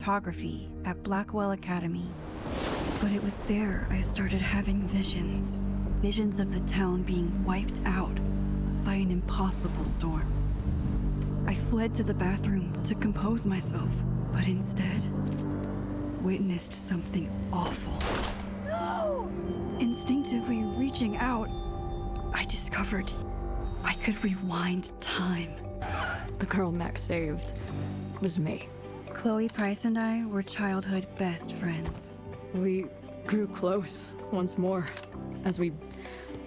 photography at Blackwell Academy. But it was there I started having visions. Visions of the town being wiped out by an impossible storm. I fled to the bathroom to compose myself, but instead witnessed something awful. No! Instinctively reaching out, I discovered I could rewind time. The girl Max saved was me. Chloe Price and I were childhood best friends. We grew close once more as we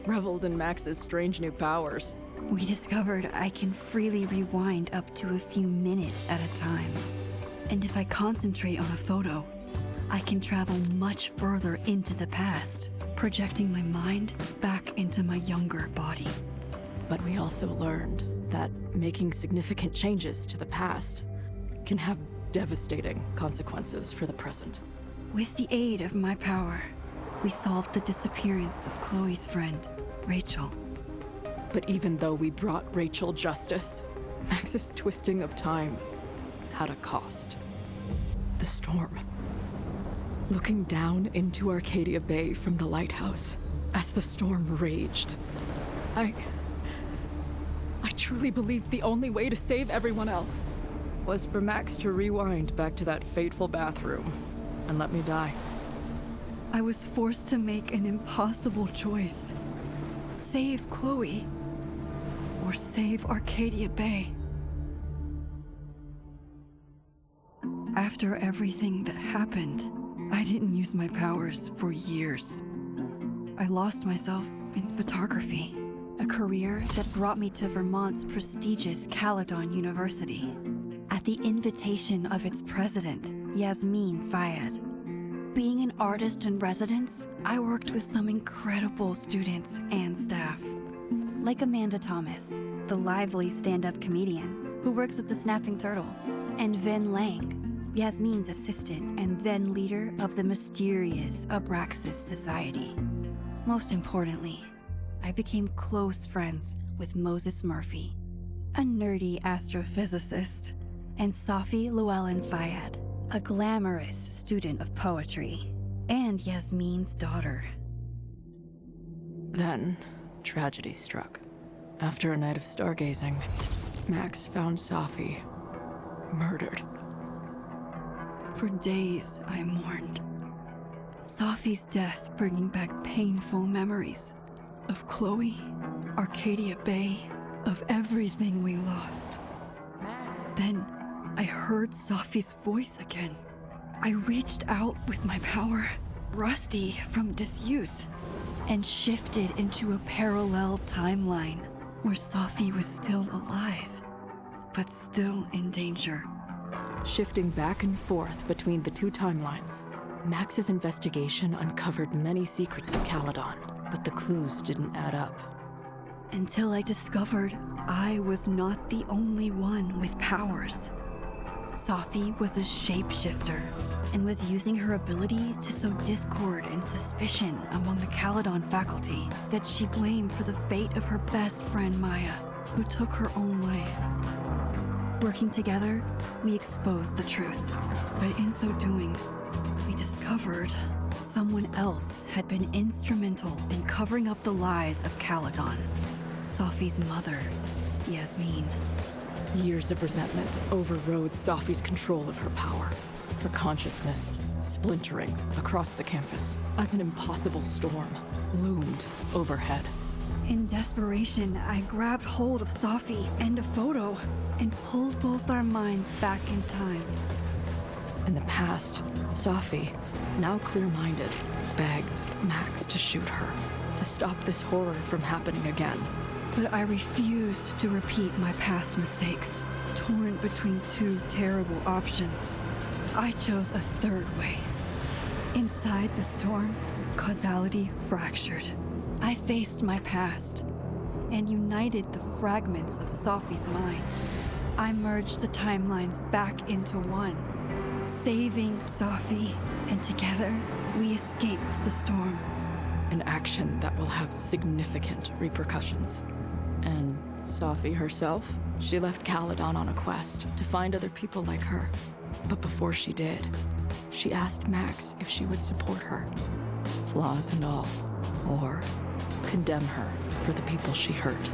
reveled in Max's strange new powers. We discovered I can freely rewind up to a few minutes at a time. And if I concentrate on a photo, I can travel much further into the past, projecting my mind back into my younger body. But we also learned that making significant changes to the past can have devastating consequences for the present. With the aid of my power, we solved the disappearance of Chloe's friend, Rachel. But even though we brought Rachel justice, Max's twisting of time had a cost. The storm. Looking down into Arcadia Bay from the lighthouse as the storm raged, I truly believed the only way to save everyone else was for Max to rewind back to that fateful bathroom and let me die. I was forced to make an impossible choice. Save Chloe, or save Arcadia Bay. After everything that happened, I didn't use my powers for years. I lost myself in photography, a career that brought me to Vermont's prestigious Caledon University, at the invitation of its president, Yasmin Fayed. Being an artist in residence, I worked with some incredible students and staff, like Amanda Thomas, the lively stand-up comedian who works at the Snapping Turtle, and Vin Lang, Yasmin's assistant and then leader of the mysterious Abraxas Society. Most importantly, I became close friends with Moses Murphy, a nerdy astrophysicist, and Safi Llewellyn Fayed, a glamorous student of poetry, and Yasmin's daughter. Then, tragedy struck. After a night of stargazing, Max found Safi murdered. For days, I mourned. Safi's death bringing back painful memories of Chloe, Arcadia Bay, of everything we lost. Then, I heard Safi's voice again. I reached out with my power, rusty from disuse, and shifted into a parallel timeline where Safi was still alive, but still in danger. Shifting back and forth between the two timelines, Max's investigation uncovered many secrets of Caledon, but the clues didn't add up. Until I discovered I was not the only one with powers. Safi was a shapeshifter and was using her ability to sow discord and suspicion among the Caledon faculty that she blamed for the fate of her best friend Maya, who took her own life. Working together, we exposed the truth, but in so doing, we discovered someone else had been instrumental in covering up the lies of Caledon. Safi's mother, Yasmin. Years of resentment overrode Safi's control of her power, her consciousness splintering across the campus as an impossible storm loomed overhead. In desperation, I grabbed hold of Safi and a photo and pulled both our minds back in time. In the past, Safi, now clear-minded, begged Max to shoot her, to stop this horror from happening again. But I refused to repeat my past mistakes, torn between two terrible options. I chose a third way. Inside the storm, causality fractured. I faced my past and united the fragments of Safi's mind. I merged the timelines back into one, saving Safi, and together we escaped the storm. An action that will have significant repercussions. And Safi herself, she left Caledon on a quest to find other people like her. But before she did, she asked Max if she would support her, flaws and all, or condemn her for the people she hurt.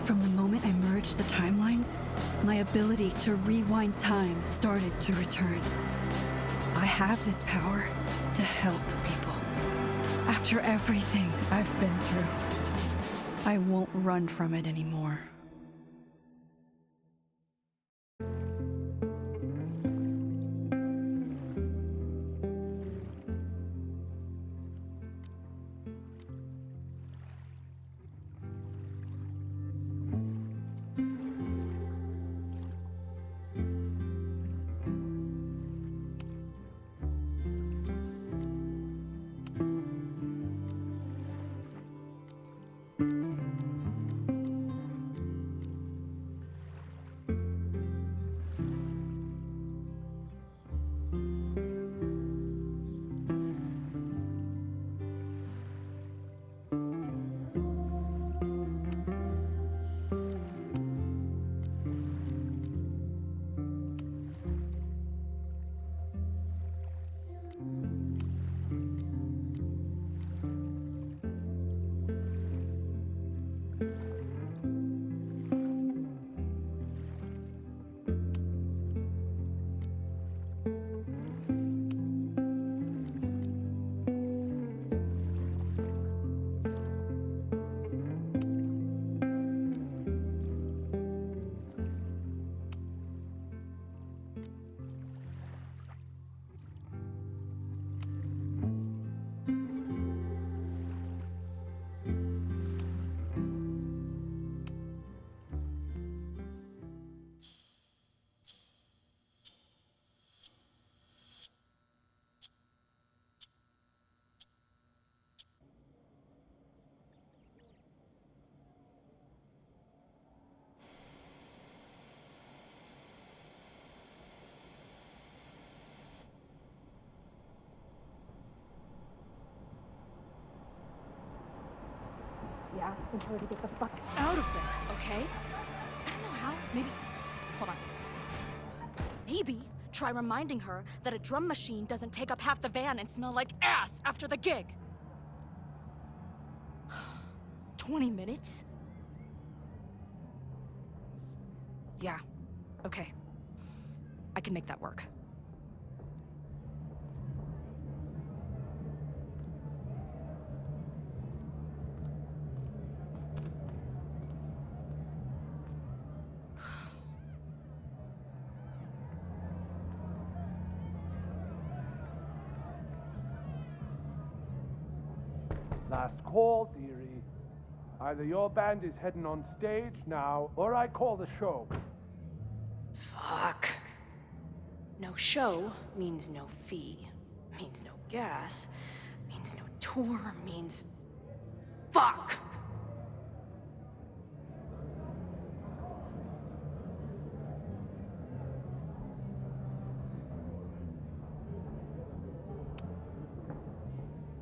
From the moment I merged the timelines, my ability to rewind time started to return. I have this power to help people. After everything I've been through, I won't run from it anymore. Yeah, and tell her to get the fuck out of there, okay? I don't know how. Maybe. Hold on. Maybe try reminding her that a drum machine doesn't take up half the van and smell like ass after the gig. 20 minutes? Yeah, okay. I can make that work. Last call, dearie. Either your band is heading on stage now, or I call the show. Fuck. No show means no fee, means no gas, means no tour, means... Fuck!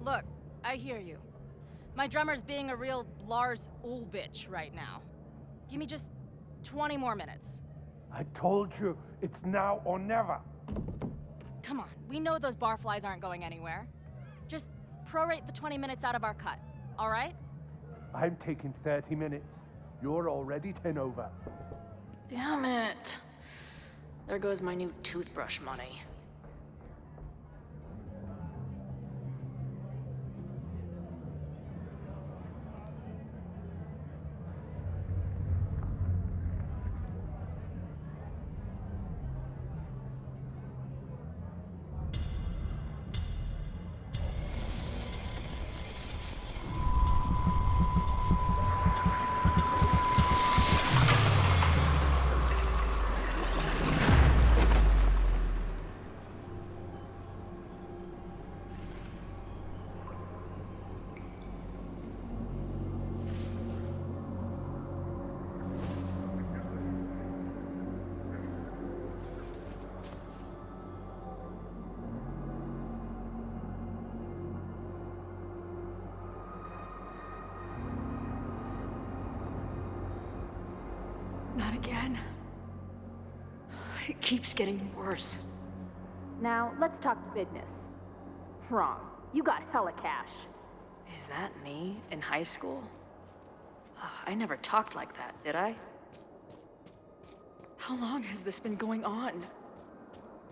Look, I hear you. My drummer's being a real Lars Ulrich right now. Give me just 20 more minutes. I told you, it's now or never. Come on, we know those barflies aren't going anywhere. Just prorate the 20 minutes out of our cut, all right? I'm taking 30 minutes. You're already 10 over. Damn it. There goes my new toothbrush money. Not again. It keeps getting worse. Now, let's talk business. Wrong. You got hella cash. Is that me in high school? I never talked like that, did I? How long has this been going on?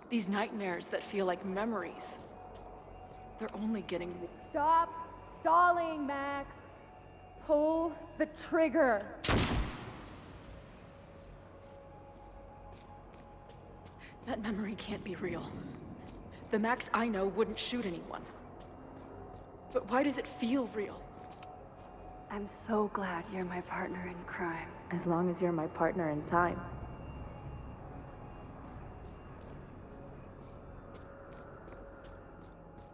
These nightmares that feel like memories. They're only getting... Stop stalling, Max. Pull the trigger. That memory can't be real. The Max I know wouldn't shoot anyone. But why does it feel real? I'm so glad you're my partner in crime. As long as you're my partner in time.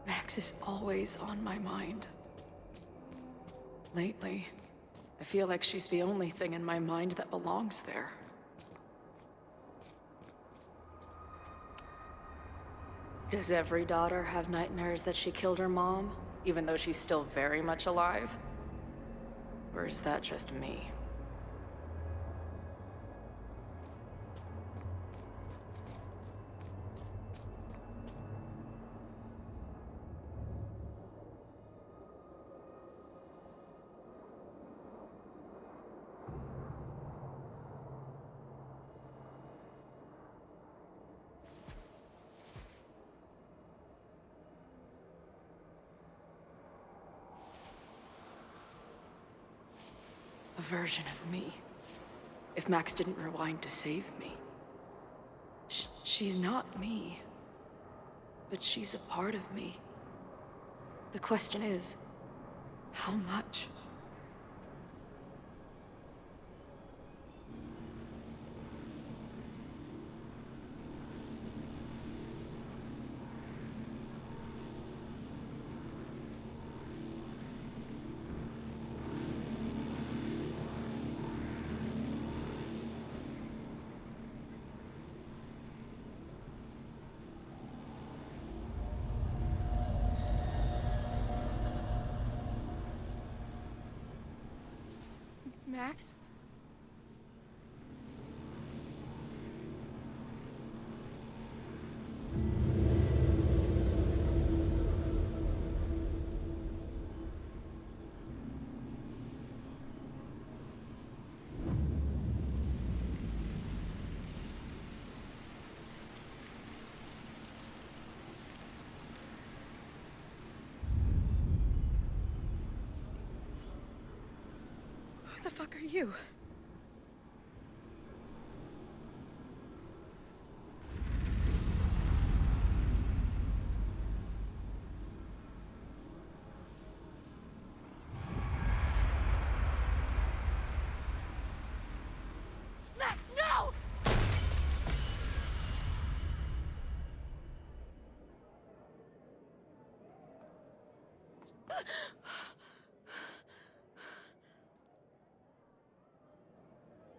Max is always on my mind. Lately, I feel like she's the only thing in my mind that belongs there. Does every daughter have nightmares that she killed her mom, even though she's still very much alive? Or is that just me? A version of me. If Max didn't rewind to save me. She's not me. But she's a part of me. The question is, how much? Max? Who the fuck are you? Max, no!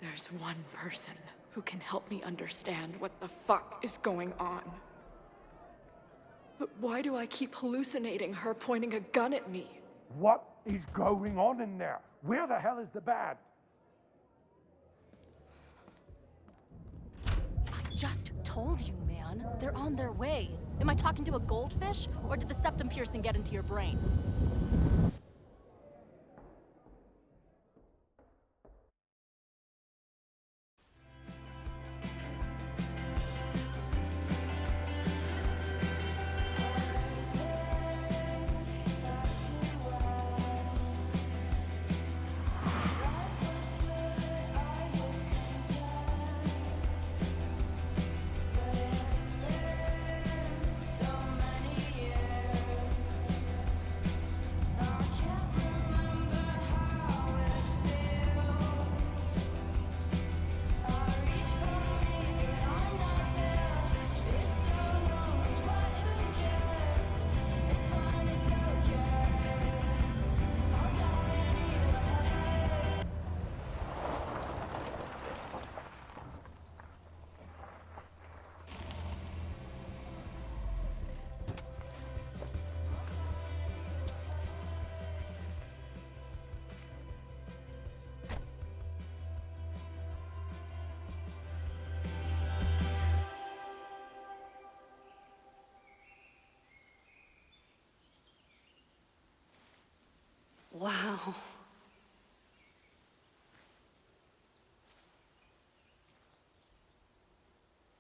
There's one person who can help me understand what the fuck is going on. But why do I keep hallucinating her pointing a gun at me? What is going on in there? Where the hell is the band? I just told you, man. They're on their way. Am I talking to a goldfish, or did the septum piercing get into your brain?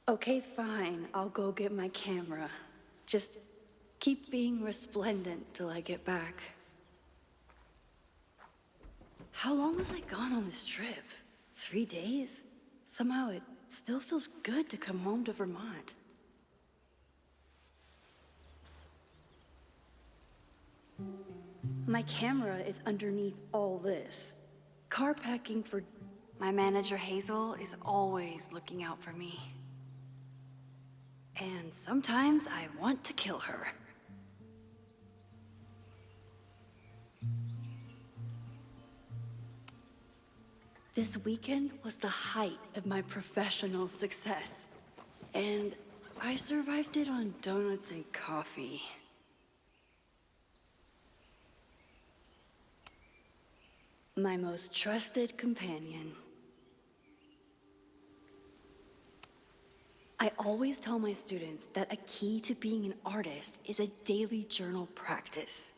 Okay, fine. I'll go get my camera. Just keep being resplendent till I get back. How long was I gone on this trip? 3 days? Somehow it still feels good to come home to Vermont. My camera is underneath all this. Car packing for... My manager Hazel is always looking out for me. And sometimes I want to kill her. This weekend was the height of my professional success. And I survived it on donuts and coffee. My most trusted companion. I always tell my students that a key to being an artist is a daily journal practice.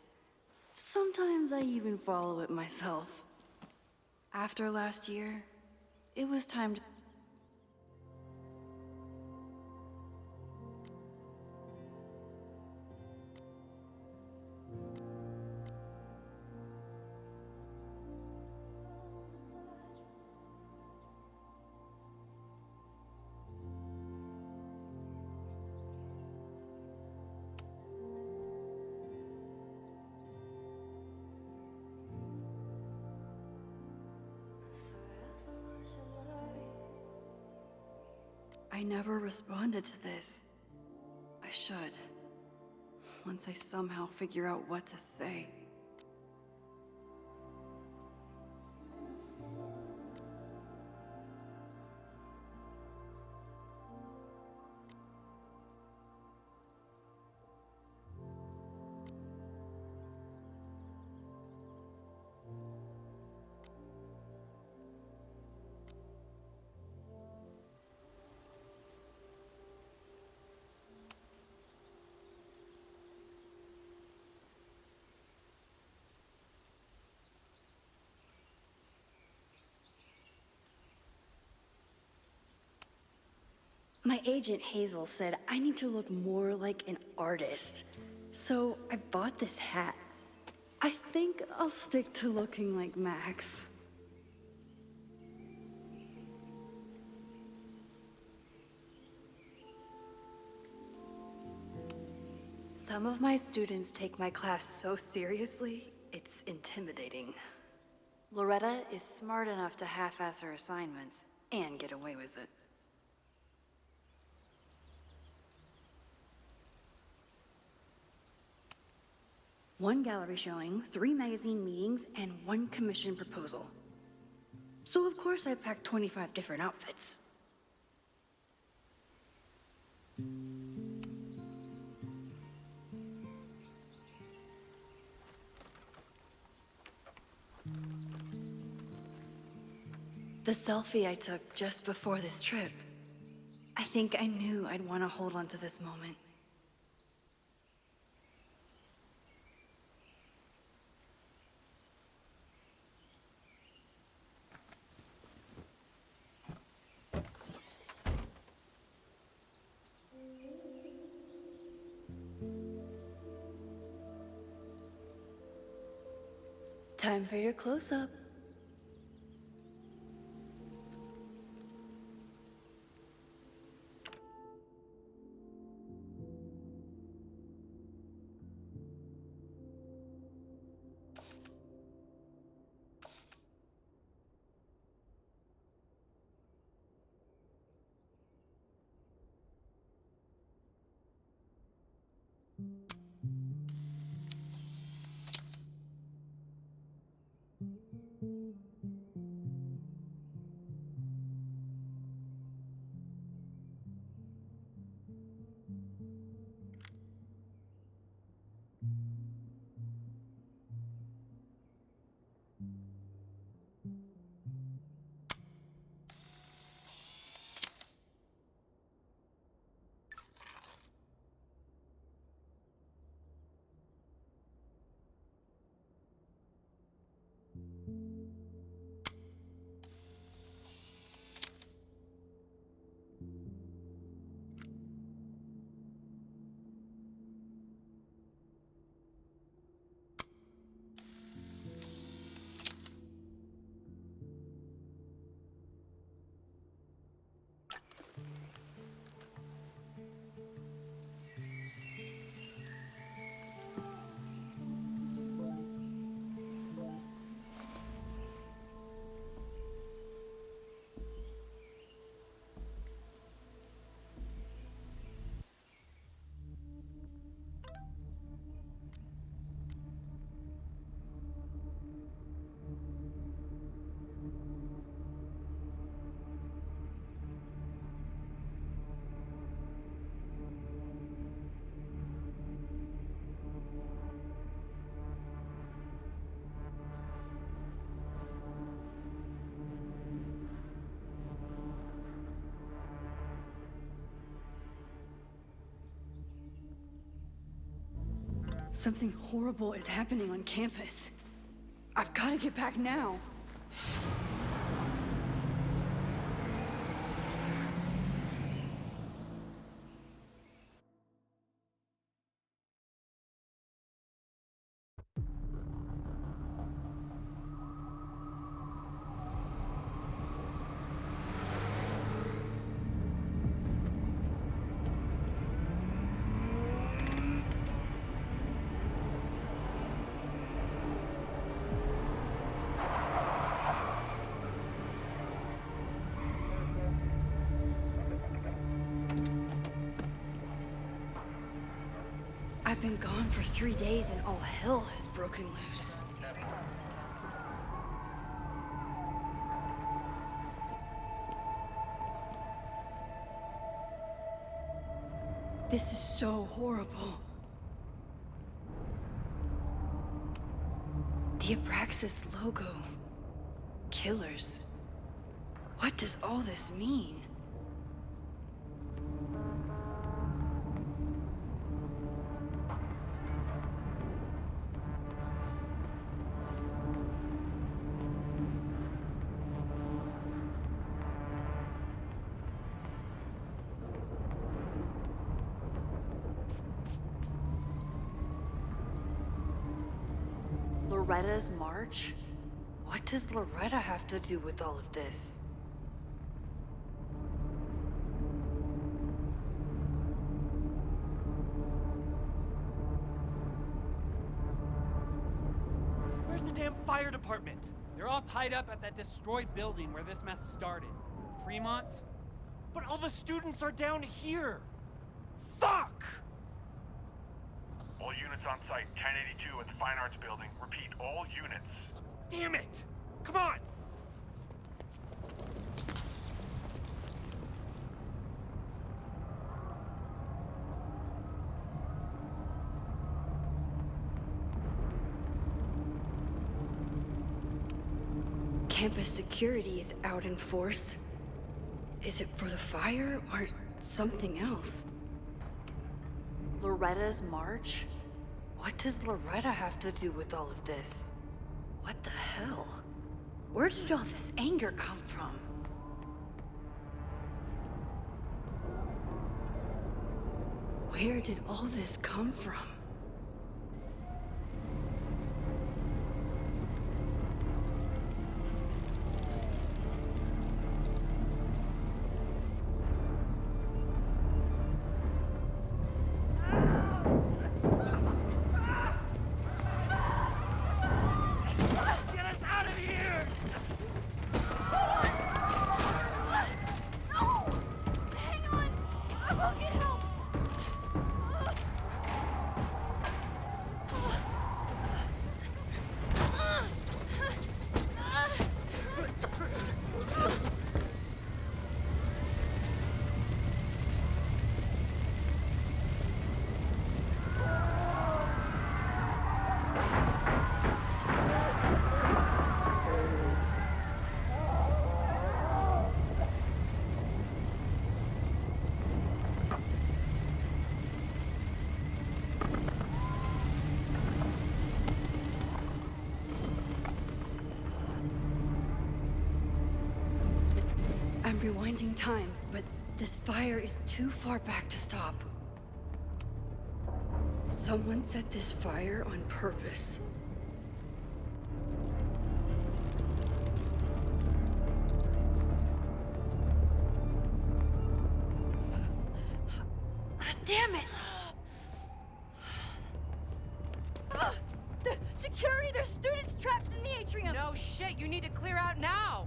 Sometimes I even follow it myself. After last year, it was time to... I never responded to this. I should. Once I somehow figure out what to say. My agent Hazel said I need to look more like an artist. So I bought this hat. I think I'll stick to looking like Max. Some of my students take my class so seriously, it's intimidating. Loretta is smart enough to half-ass her assignments and get away with it. One gallery showing, 3 magazine meetings, and 1 commission proposal. So of course I packed 25 different outfits. The selfie I took just before this trip. I think I knew I'd want to hold on to this moment. Time for your close-up. Something horrible is happening on campus. I've got to get back now. I've been gone for 3 days and all hell has broken loose. This is so horrible. The Abraxas logo. Killers. What does all this mean? Loretta's march? What does Loretta have to do with all of this? Where's the damn fire department? They're all tied up at that destroyed building where this mess started. Fremont? But all the students are down here! Fuck! All units on site, 1082 at the Fine Arts Building. Repeat, all units. Damn it! Come on! Campus security is out in force. Is it for the fire or something else? Loretta's march? What does Loretta have to do with all of this? What the hell? Where did all this anger come from? Where did all this come from? Get us out of here! No! Hang on! I will get help! I'm rewinding time, but this fire is too far back to stop. Someone set this fire on purpose. Damn it! The security! There's students trapped in the atrium! No shit, you need to clear out now!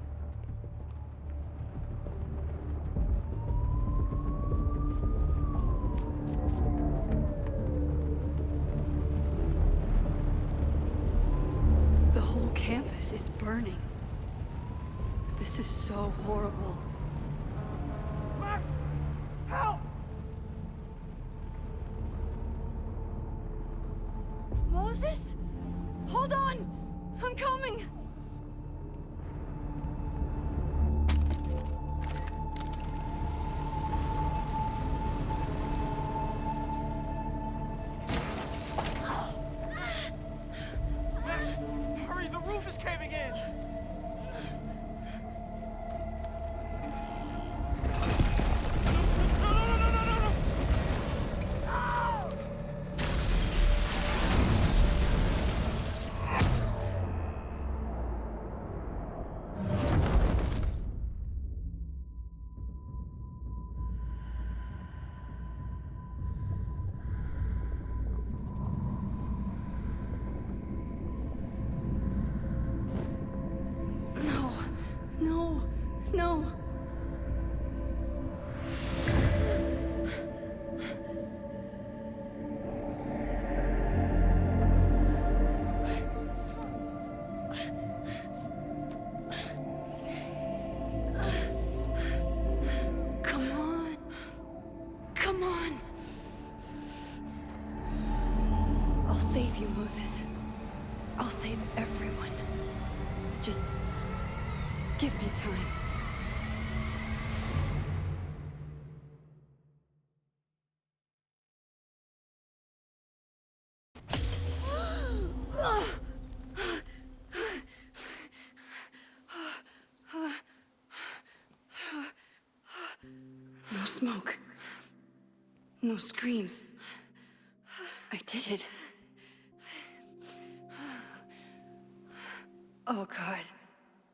The whole campus is burning. This is so horrible. Max! Help! Moses? Hold on! I'm coming! I'll save you, Moses. I'll save everyone. Just give me time. No smoke. No screams. I did it. Oh God.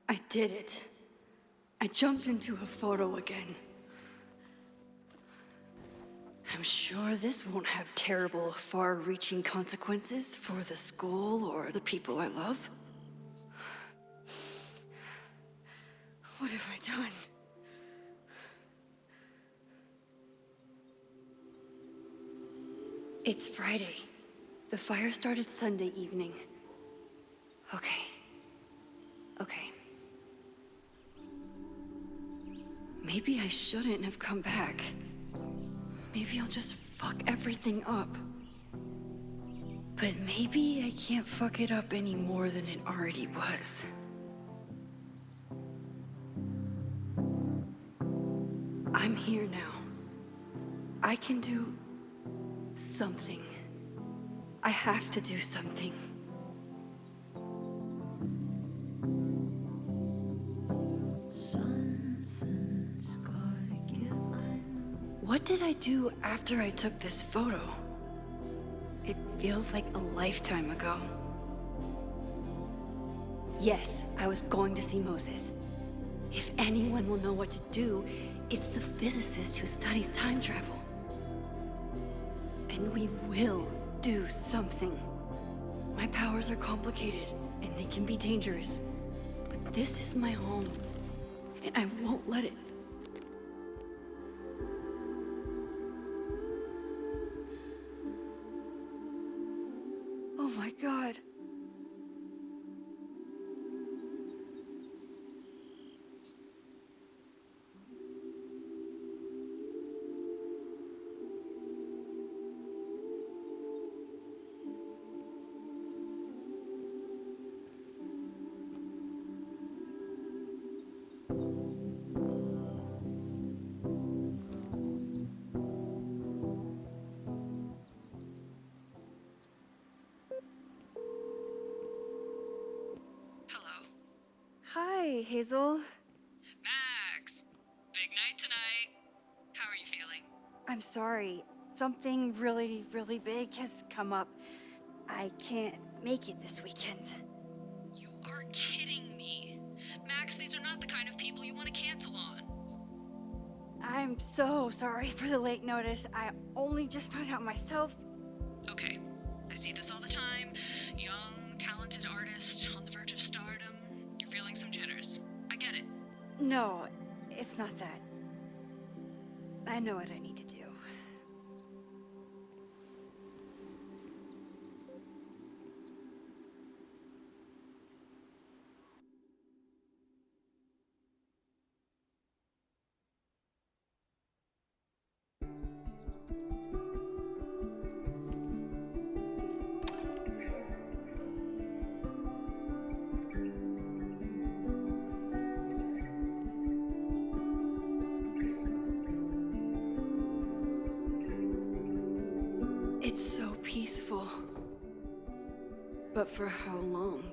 I did it. I jumped into a photo again. I'm sure this won't have terrible, far-reaching consequences for the school or the people I love. What have I done? It's Friday. The fire started Sunday evening. Okay. Okay. Maybe I shouldn't have come back. Maybe I'll just fuck everything up. But maybe I can't fuck it up any more than it already was. I'm here now. I can do something. I have to do something. What did I do after I took this photo? It feels like a lifetime ago. Yes, I was going to see Moses. If anyone will know what to do, it's the physicist who studies time travel. And we will do something. My powers are complicated, and they can be dangerous. But this is my home, and I won't let it. Oh my God. Hi, Hazel. Max! Big night tonight. How are you feeling? I'm sorry. Something really, really big has come up. I can't make it this weekend. You are kidding me. Max, these are not the kind of people you want to cancel on. I'm so sorry for the late notice. I only just found out myself. Okay, I see this all the time. Young, talented artist on the verge of stardom. You're feeling some jitters. I get it. No, it's not that. I know what I need to do. It's so peaceful. But for how long?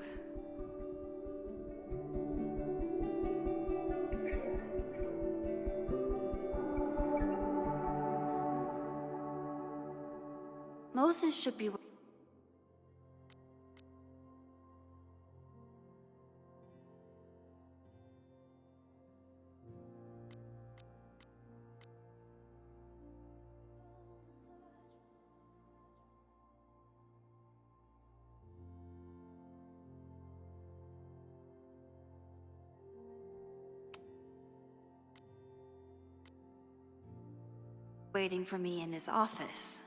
Moses should be... waiting for me in his office.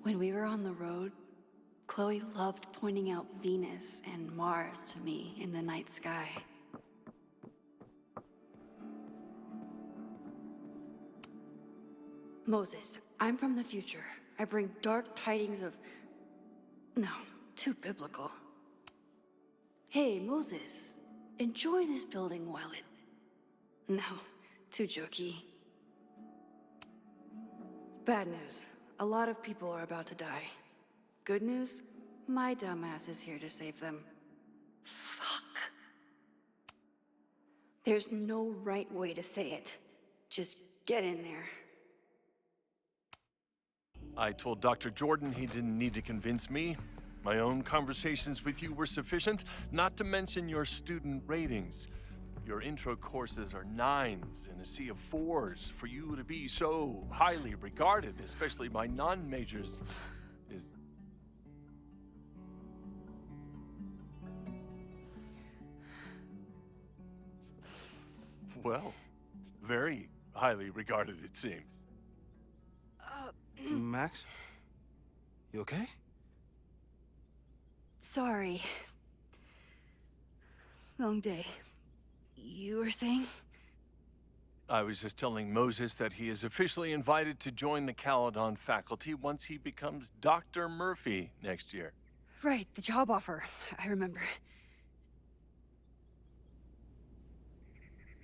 When we were on the road, Chloe loved pointing out Venus and Mars to me in the night sky. Moses, I'm from the future. I bring dark tidings of... No, too biblical. Hey, Moses, enjoy this building while it... No, too jokey. Bad news. A lot of people are about to die. Good news? My dumbass is here to save them. Fuck. There's no right way to say it. Just get in there. I told Dr. Jordan he didn't need to convince me. My own conversations with you were sufficient, not to mention your student ratings. Your intro courses are 9s in a sea of 4s. For you to be so highly regarded, especially by non-majors, is... Well, very highly regarded, it seems. Max? You okay? Sorry. Long day. You were saying? I was just telling Moses that he is officially invited to join the Caledon faculty once he becomes Dr. Murphy next year. Right, the job offer. I remember.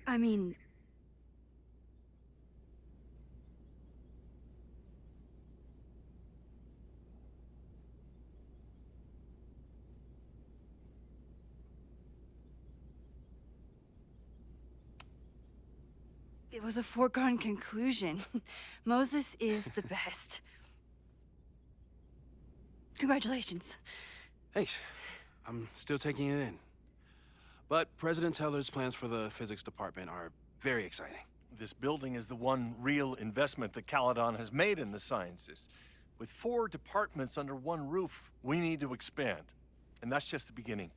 I mean... It was a foregone conclusion. Moses is the best. Congratulations. Thanks. I'm still taking it in. But President Teller's plans for the physics department are very exciting. This building is the one real investment that Caledon has made in the sciences. With 4 departments under one roof, we need to expand. And that's just the beginning.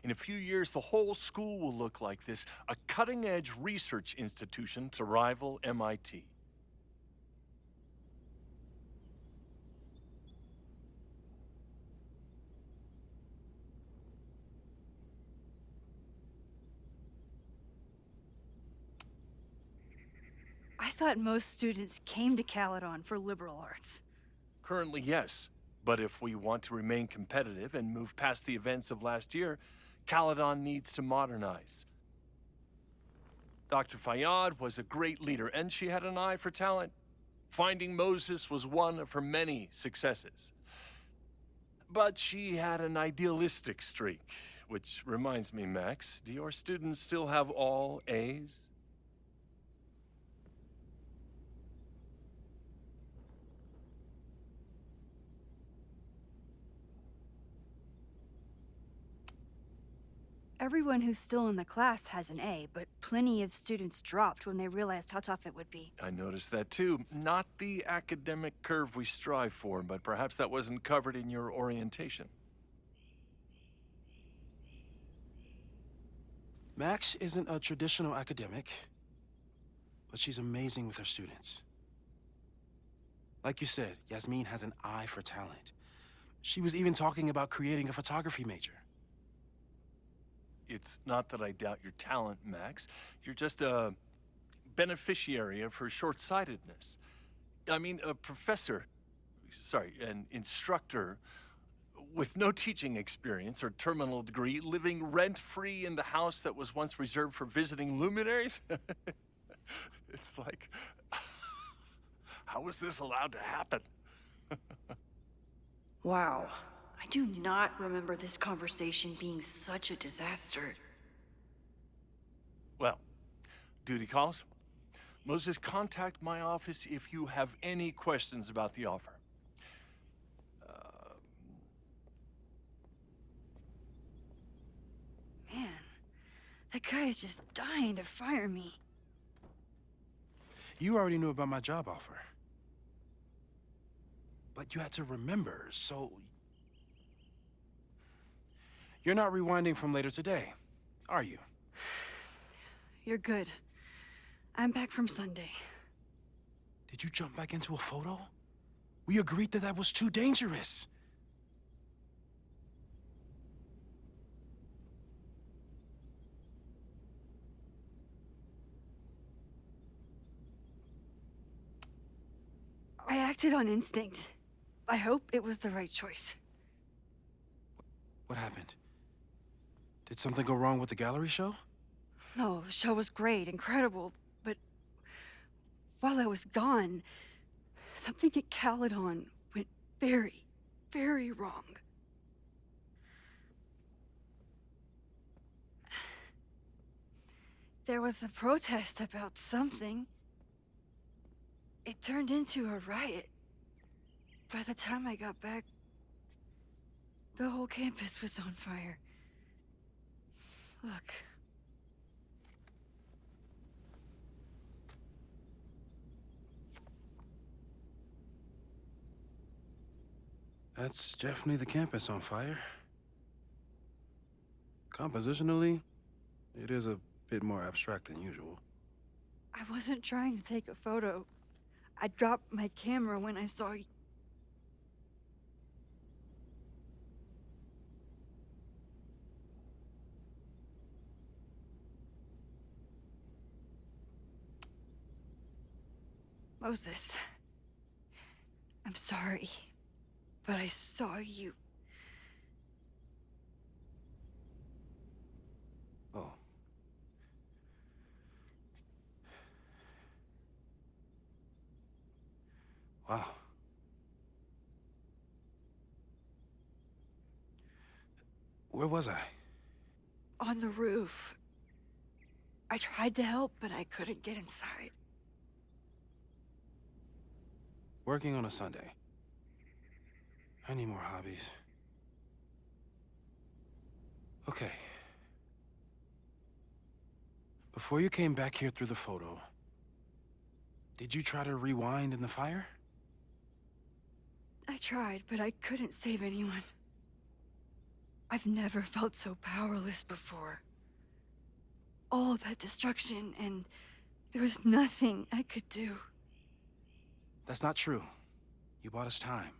In a few years, the whole school will look like this, a cutting-edge research institution to rival MIT. I thought most students came to Caledon for liberal arts. Currently, yes. But if we want to remain competitive and move past the events of last year, Caledon needs to modernize. Dr. Fayyad was a great leader, and she had an eye for talent. Finding Moses was one of her many successes. But she had an idealistic streak, which reminds me, Max, do your students still have all A's? Everyone who's still in the class has an A, but plenty of students dropped when they realized how tough it would be. I noticed that too. Not the academic curve we strive for, but perhaps that wasn't covered in your orientation. Max isn't a traditional academic, but she's amazing with her students. Like you said, Yasmin has an eye for talent. She was even talking about creating a photography major. It's not that I doubt your talent, Max. You're just a beneficiary of her short-sightedness. I mean, a professor, an instructor with no teaching experience or terminal degree, living rent-free in the house that was once reserved for visiting luminaries? It's like, how was this allowed to happen? Wow. I do not remember this conversation being such a disaster. Well, duty calls. Moses, contact my office if you have any questions about the offer. Man, that guy is just dying to fire me. You already knew about my job offer. But you had to remember, so... You're not rewinding from later today, are you? You're good. I'm back from Sunday. Did you jump back into a photo? We agreed that that was too dangerous. I acted on instinct. I hope it was the right choice. What happened? Did something go wrong with the gallery show? No, the show was great, incredible, but while I was gone, something at Caledon went very, very wrong. There was a protest about something. It turned into a riot. By the time I got back, the whole campus was on fire. Look. That's definitely the campus on fire. Compositionally, it is a bit more abstract than usual. I wasn't trying to take a photo. I dropped my camera when I saw you. Moses, I'm sorry, but I saw you. Oh. Wow. Where was I? On the roof. I tried to help, but I couldn't get inside. Working on a Sunday. I need more hobbies. Okay. Before you came back here through the photo, did you try to rewind in the fire? I tried, but I couldn't save anyone. I've never felt so powerless before. All that destruction, and there was nothing I could do. That's not true. You bought us time.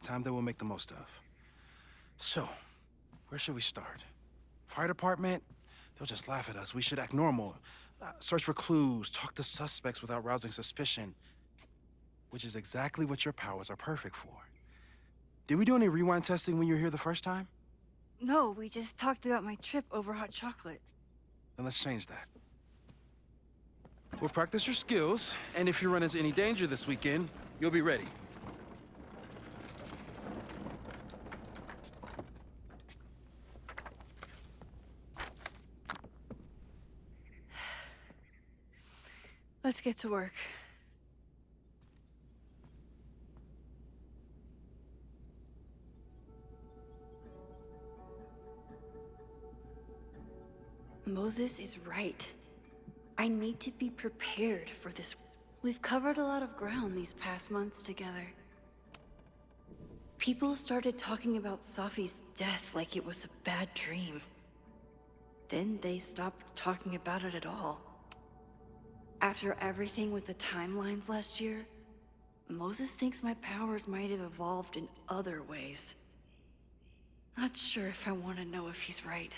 Time that we'll make the most of. So, where should we start? Fire department? They'll just laugh at us. We should act normal. Search for clues, talk to suspects without rousing suspicion. Which is exactly what your powers are perfect for. Did we do any rewind testing when you were here the first time? No, we just talked about my trip over hot chocolate. Then let's change that. We'll practice your skills, and if you run into any danger this weekend, you'll be ready. Let's get to work. Moses is right. I need to be prepared for this. We've covered a lot of ground these past months together. People started talking about Safi's death like it was a bad dream. Then they stopped talking about it at all. After everything with the timelines last year, Moses thinks my powers might have evolved in other ways. Not sure if I want to know if he's right.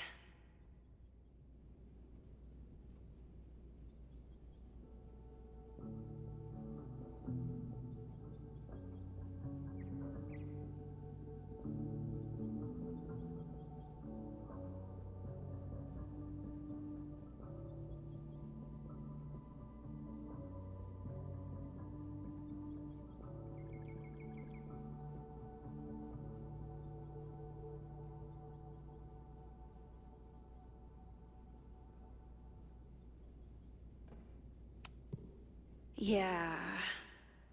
Yeah,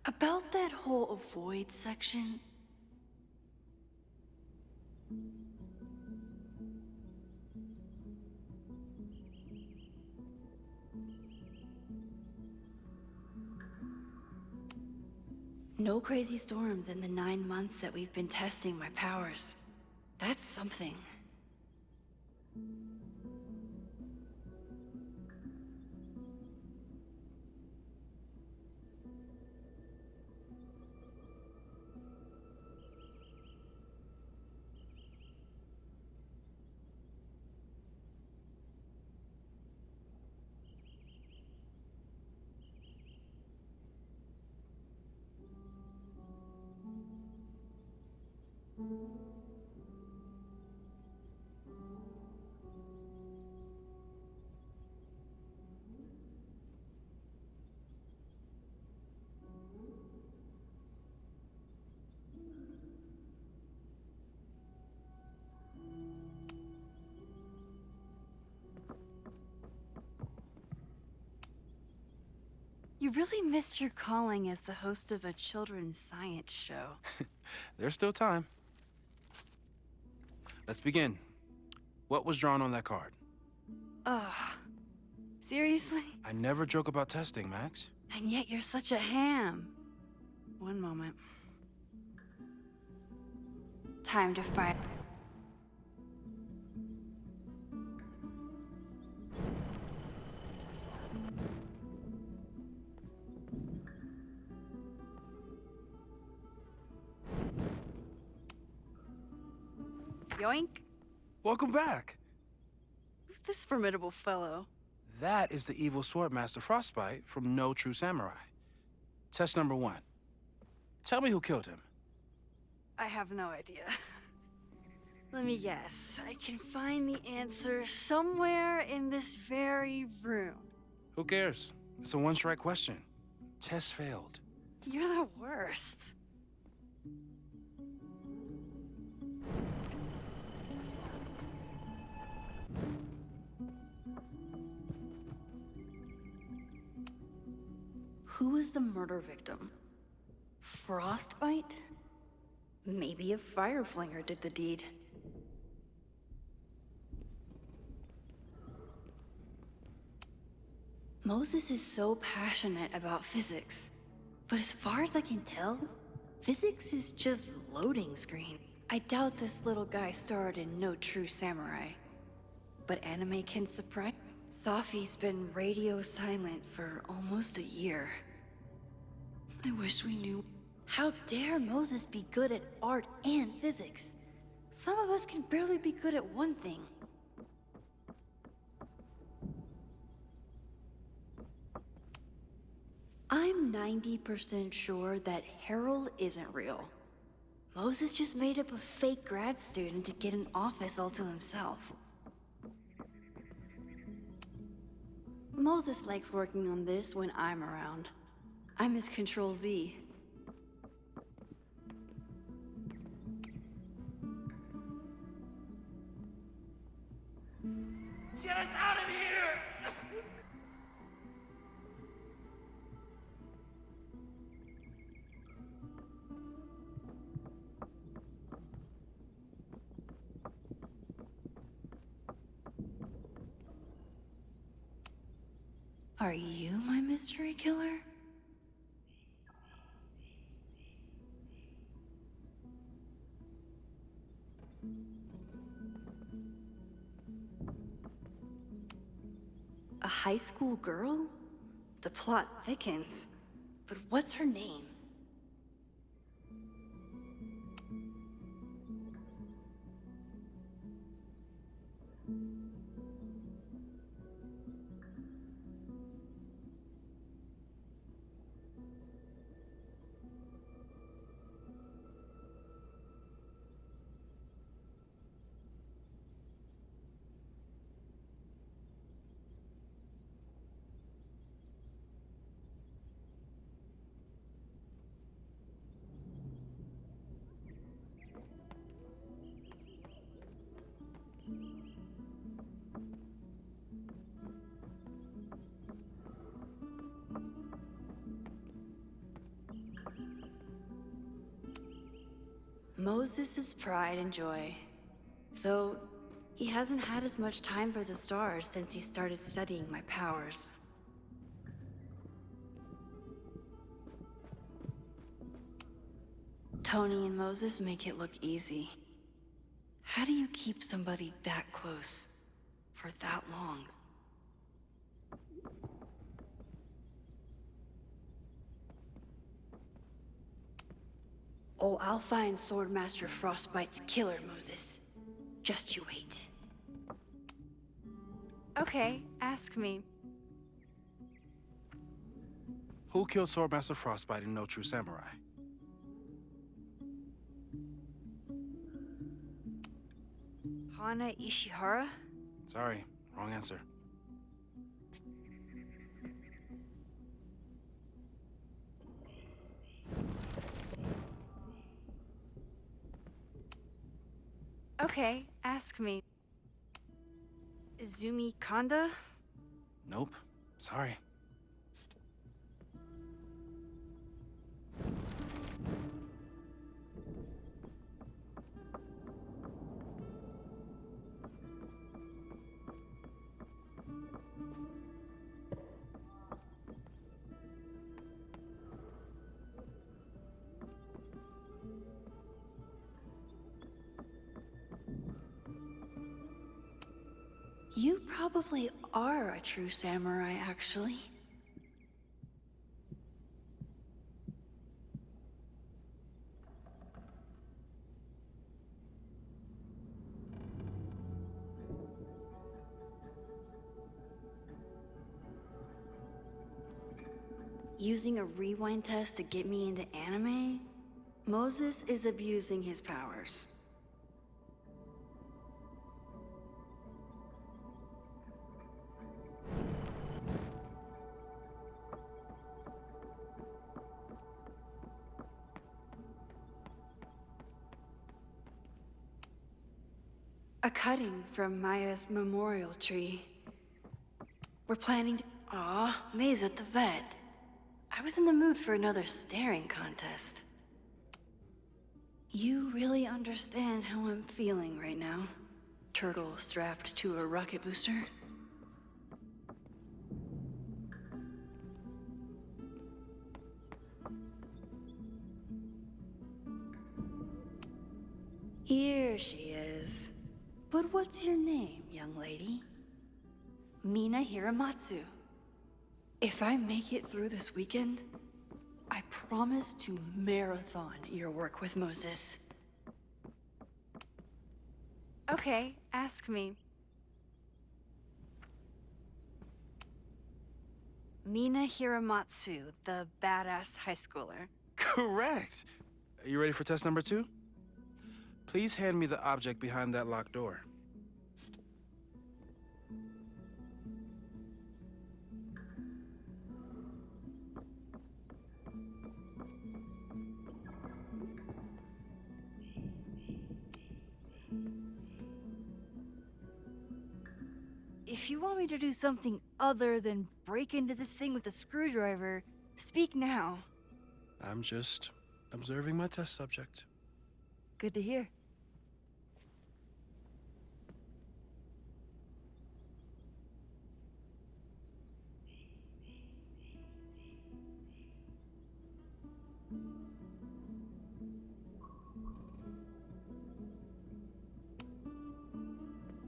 about that whole avoid section. No crazy storms in the 9 months that we've been testing my powers. That's something. You really missed your calling as the host of a children's science show. There's still time. Let's begin. What was drawn on that card? Ugh. Seriously? I never joke about testing, Max. And yet you're such a ham. One moment. Time to fight. Yoink. Welcome back. Who's this formidable fellow? That is the evil Swordmaster Frostbite from No True Samurai. Test number 1. Tell me who killed him. I have no idea. Let me guess. I can find the answer somewhere in this very room. Who cares? It's a one-strike question. Test failed. You're the worst. Who was the murder victim? Frostbite? Maybe a Fireflinger did the deed. Moses is so passionate about physics, but as far as I can tell, physics is just loading screen. I doubt this little guy starred in No True Samurai, but anime can surprise. Safi's been radio silent for almost a year. I wish we knew. How dare Moses be good at art and physics? Some of us can barely be good at one thing. I'm 90% sure that Harold isn't real. Moses just made up a fake grad student to get an office all to himself. Moses likes working on this when I'm around. I'm his Control-Z. Get us out of here! Are you my mystery killer? A high school girl? The plot thickens. But what's her name? Moses' pride and joy. Though, he hasn't had as much time for the stars since he started studying my powers. Tony and Moses make it look easy. How do you keep somebody that close for that long? Oh, I'll find Swordmaster Frostbite's killer, Moses. Just you wait. Okay, ask me. Who killed Swordmaster Frostbite in No True Samurai? Hana Ishihara? Sorry, wrong answer. Okay, ask me. Izumi Kanda? Nope. Sorry. You probably are a true samurai, actually. Using a rewind test to get me into anime? Moses is abusing his powers. A cutting from Maya's memorial tree. We're planning to... Aw, May's at the vet. I was in the mood for another staring contest. You really understand how I'm feeling right now? Turtle strapped to a rocket booster? Here she is. But what's your name, young lady? Mina Hiramatsu. If I make it through this weekend, I promise to marathon your work with Moses. Okay, ask me. Mina Hiramatsu, the badass high schooler. Correct! Are you ready for test number 2? Please hand me the object behind that locked door. If you want me to do something other than break into this thing with a screwdriver, speak now. I'm just observing my test subject. Good to hear.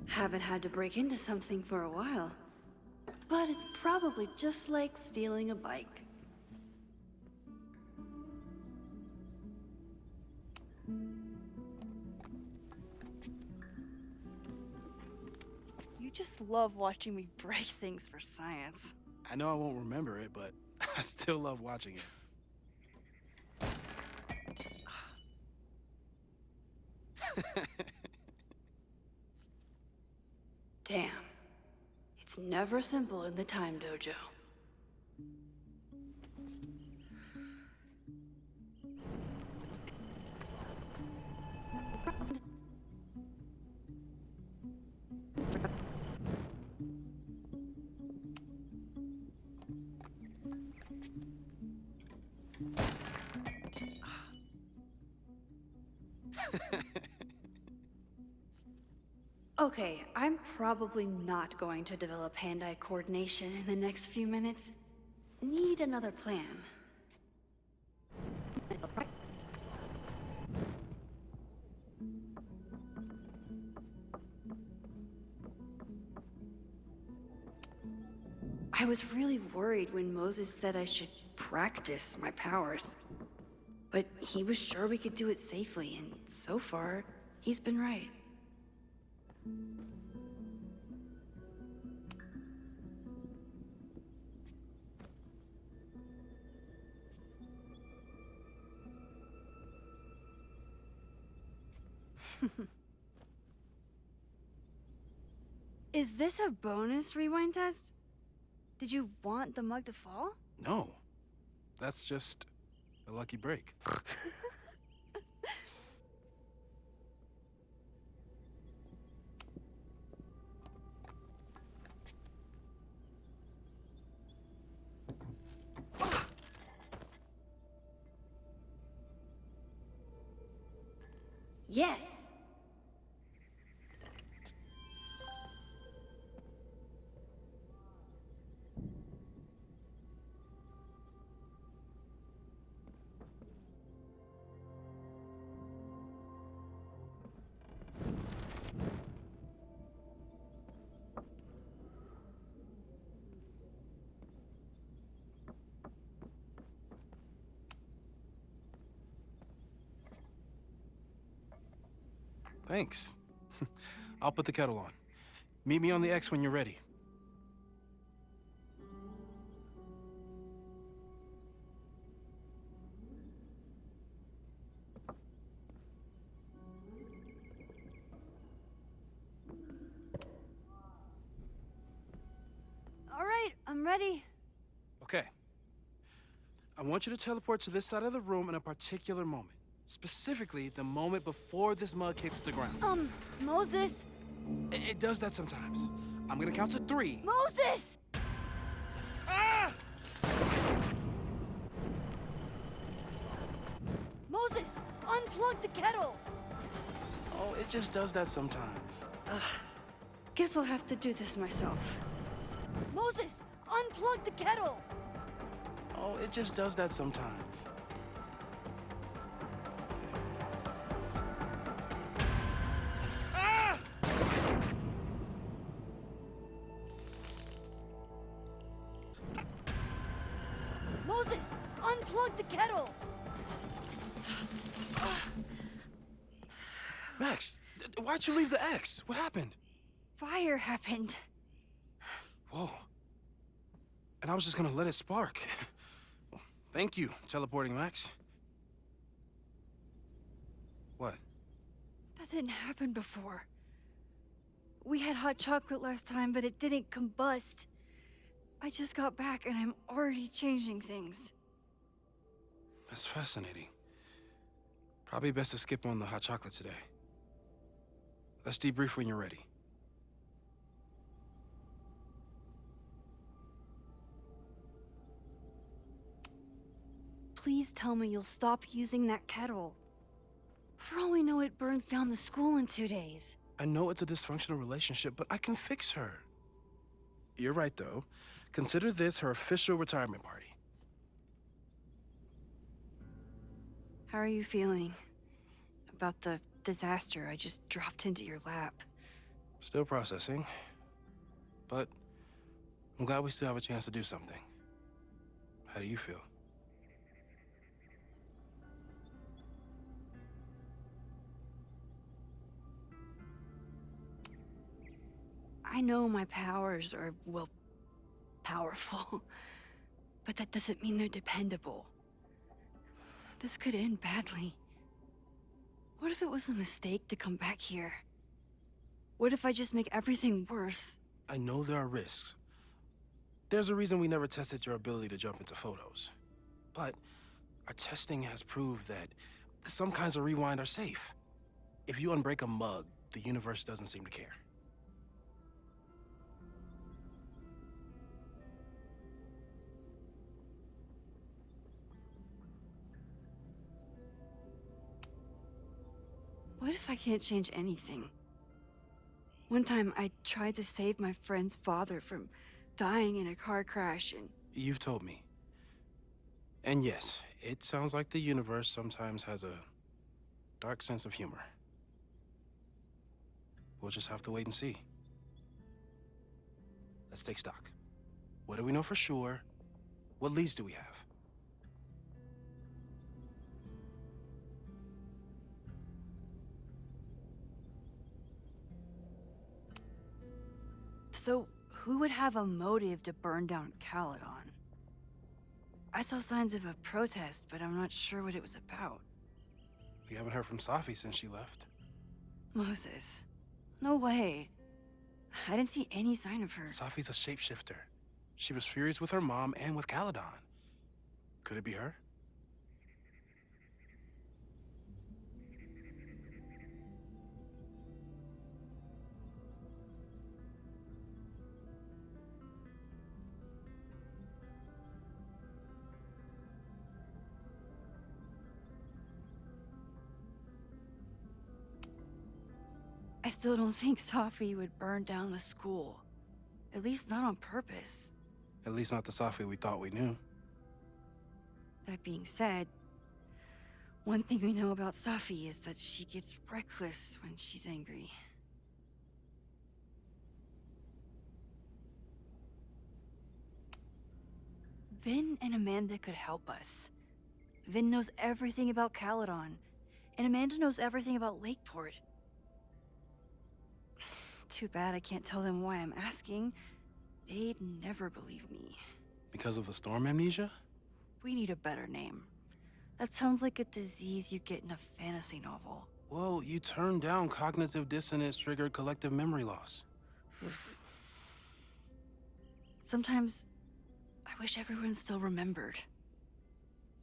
Haven't had to break into something for a while. But it's probably just like stealing a bike. You just love watching me break things for science. I know I won't remember it, but I still love watching it. Damn. It's never simple in the Time Dojo. Okay, I'm probably not going to develop hand-eye coordination in the next few minutes. Need another plan. I was really worried when Moses said I should practice my powers. But he was sure we could do it safely, and so far, he's been right. Is this a bonus rewind test? Did you want the mug to fall? No. That's just a lucky break. Yes. Thanks. I'll put the kettle on. Meet me on the X when you're ready. All right, I'm ready. Okay. I want you to teleport to this side of the room in a particular moment. Specifically, the moment before this mug hits the ground. Moses? It does that sometimes. I'm gonna count to 3. Moses! Ah! Moses, unplug the kettle! Oh, it just does that sometimes. Guess I'll have to do this myself. Moses, unplug the kettle! Oh, it just does that sometimes. Ah! Moses, unplug the kettle! Max, why'd you leave the X? What happened? Fire happened. Whoa. And I was just gonna let it spark. Well, thank you, teleporting Max. What? That didn't happen before. We had hot chocolate last time, but it didn't combust. I just got back and I'm already changing things. That's fascinating. Probably best to skip on the hot chocolate today. Let's debrief when you're ready. Please tell me you'll stop using that kettle. For all we know, it burns down the school in 2 days. I know it's a dysfunctional relationship, but I can fix her. You're right, though. Consider this her official retirement party. How are you feeling about the disaster I just dropped into your lap? Still processing. But I'm glad we still have a chance to do something. How do you feel? I know my powers are, well, powerful. But that doesn't mean they're dependable. This could end badly. What if it was a mistake to come back here? What if I just make everything worse? I know there are risks. There's a reason we never tested your ability to jump into photos. But our testing has proved that some kinds of rewind are safe. If you unbreak a mug, the universe doesn't seem to care. What if I can't change anything? One time, I tried to save my friend's father from dying in a car crash and... You've told me. And yes, it sounds like the universe sometimes has a dark sense of humor. We'll just have to wait and see. Let's take stock. What do we know for sure? What leads do we have? So, who would have a motive to burn down Caledon? I saw signs of a protest, but I'm not sure what it was about. We haven't heard from Safi since she left. Moses. No way. I didn't see any sign of her. Safi's a shapeshifter. She was furious with her mom and with Caladon. Could it be her? I still don't think Safi would burn down the school. At least not on purpose. At least not the Safi we thought we knew. That being said, one thing we know about Safi is that she gets reckless when she's angry. Vin and Amanda could help us. Vin knows everything about Caladon, and Amanda knows everything about Lakeport. Too bad I can't tell them why I'm asking. They'd never believe me. Because of the storm amnesia? We need a better name. That sounds like a disease you get in a fantasy novel. Well, you turned down cognitive dissonance triggered collective memory loss. Sometimes, I wish everyone still remembered.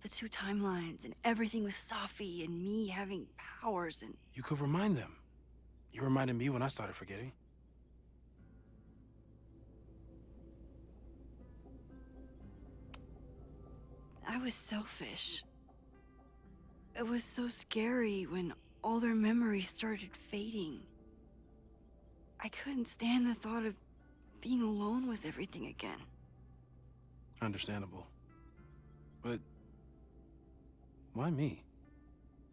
The two timelines and everything with Safi and me having powers and... You could remind them. You reminded me when I started forgetting. I was selfish. It was so scary when all their memories started fading. I couldn't stand the thought of being alone with everything again. Understandable. But why me?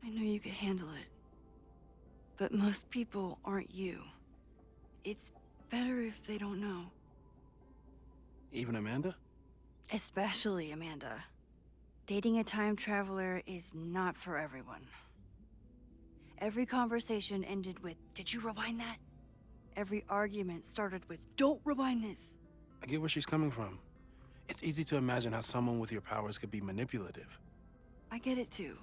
I knew you could handle it. But most people aren't you. It's better if they don't know. Even Amanda? Especially Amanda. Dating a time traveler is not for everyone. Every conversation ended with, "Did you rewind that?" Every argument started with, "Don't rewind this." I get where she's coming from. It's easy to imagine how someone with your powers could be manipulative. I get it too.